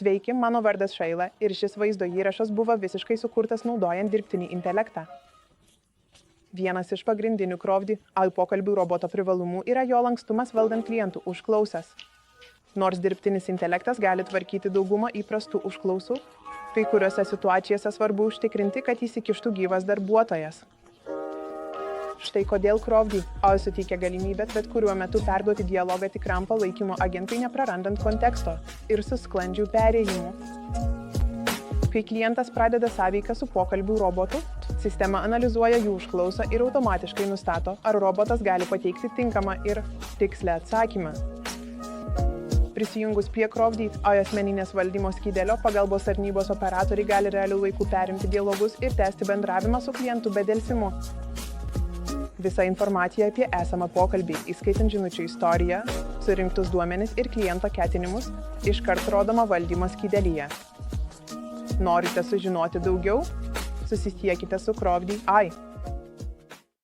Sveiki, mano vardas Šaila ir šis vaizdo įrašas buvo visiškai sukurtas naudojant dirbtinį intelektą. Vienas iš pagrindinių Crowdy AI pokalbių roboto privalumų yra jo lankstumas valdant klientų užklausas. Nors dirbtinis intelektas gali tvarkyti daugumą įprastų užklausų, kai kuriuose situacijose svarbu užtikrinti, kad įsikištų gyvas darbuotojas. Štai kodėl Crowdy AI suteikia galimybę bet kuriuo metu perduoti dialogą tikram palaikymo agentui neprarandant konteksto ir su sklandžiu perėjimu. Kai klientas pradeda sąveiką su pokalbių robotu, sistema analizuoja jų užklausą ir automatiškai nustato, ar robotas gali pateikti tinkamą ir tikslę atsakymą. Prisijungus prie Crowdy AI asmeninės valdymo skydelio, pagalbos tarnybos operatoriai gali realiu laiku perimti dialogus ir tęsti bendravimą su klientu be delsimu. Visa informacija apie esamą pokalbį, įskaitant žinučių istoriją, surinktus duomenis ir kliento ketinimus, iškart rodoma valdymo skydelyje. Norite sužinoti daugiau? Susisiekite su Crowdy AI.